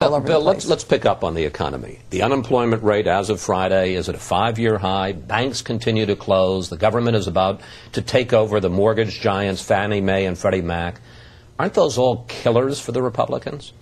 all over Bill, the place. let's pick up on the economy. The unemployment rate as of Friday is at a 5-year high. Banks continue to close. The government is about to take over the mortgage giants Fannie Mae and Freddie Mac. Aren't those all killers for the Republicans?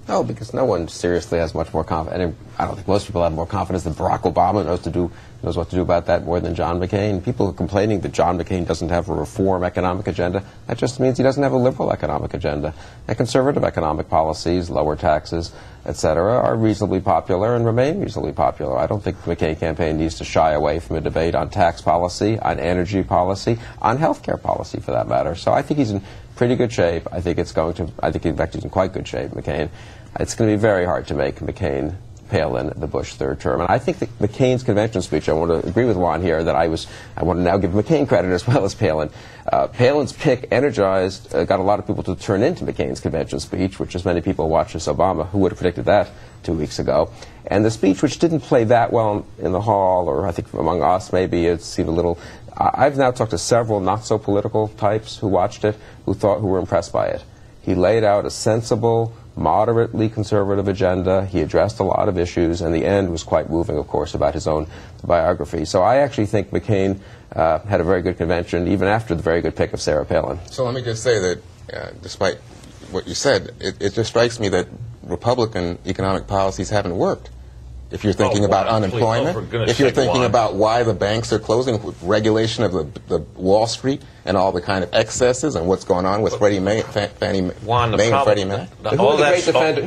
No, because no one seriously has much more confidence. I don't think most people have more confidence than Barack Obama knows what to do about that more than John McCain. People are complaining that John McCain doesn't have a reform economic agenda. That just means he doesn't have a liberal economic agenda. And conservative economic policies, lower taxes, etc., are reasonably popular and remain reasonably popular. I don't think the McCain campaign needs to shy away from a debate on tax policy, on energy policy, on health care policy, for that matter. So I think he's in pretty good shape. I think in fact he's in quite good shape, McCain. It's going to be very hard to make McCain Palin the Bush third term. And I think that McCain's convention speech, I want to agree with Juan here that I want to now give McCain credit as well as Palin. Palin's pick energized, got a lot of people to turn into McCain's convention speech, which as many people watched as Obama. Who would have predicted that 2 weeks ago? And the speech, which didn't play that well in the hall, or I think among us maybe it seemed a little... I've now talked to several not-so-political types who watched it, who were impressed by it. He laid out a sensible, moderately conservative agenda. He addressed a lot of issues, and the end was quite moving, of course, about his own biography. So I actually think McCain had a very good convention, even after the very good pick of Sarah Palin. So let me just say that, despite what you said, it just strikes me that Republican economic policies haven't worked. If you're thinking about unemployment, if you're thinking about why the banks are closing, with regulation of the Wall Street and all the kind of excesses and what's going on with Fannie Mae and Freddie Mac. Who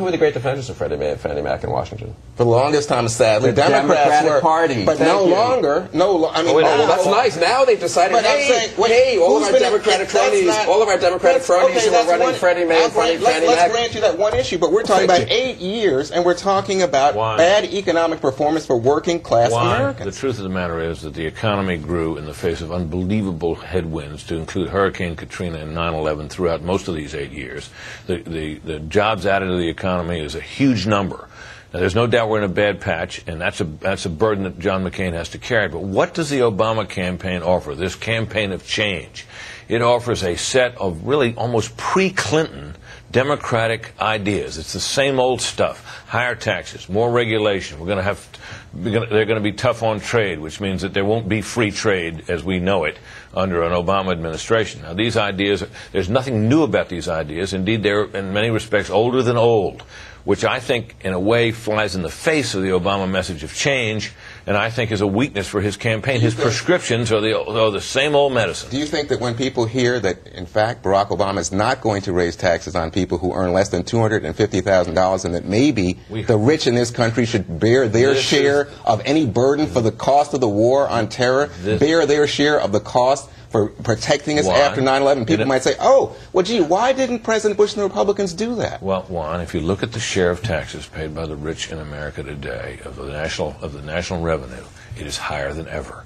were the great defenders of Freddie Mae and Fannie Mac in Washington? For the longest time, sadly, the Democrats were. Party. But no longer. That's nice. Now they've decided, all of our Democratic cronies who are running Freddie Mae and Fannie Mac. Let's grant you that one issue, but we're talking about 8 years, and we're talking about bad economic performance for working-class Americans. The truth of the matter is that the economy grew in the face of unbelievable headwinds, to include Hurricane Katrina and 9/11 throughout most of these 8 years. The jobs added to the economy is a huge number. Now, there's no doubt we're in a bad patch, and that's a burden that John McCain has to carry. But what does the Obama campaign offer, this campaign of change? It offers a set of really almost pre-Clinton Democratic ideas. It's the same old stuff. Higher taxes, more regulation. They're going to be tough on trade, which means that there won't be free trade as we know it under an Obama administration. Now, these ideas, there's nothing new about these ideas. Indeed, they're in many respects older than old, which I think in a way flies in the face of the Obama message of change, and I think is a weakness for his campaign. His prescriptions are the same old medicine. Do you think that when people hear that, in fact, Barack Obama is not going to raise taxes on people who earn less than $250,000, and that maybe the rich in this country should bear their share of any burden for the cost of the war on terror, bear their share of the cost for protecting us after 9/11. People might say, oh, well, gee, why didn't President Bush and the Republicans do that? Well, Juan, if you look at the share of taxes paid by the rich in America today of the national revenue, it is higher than ever.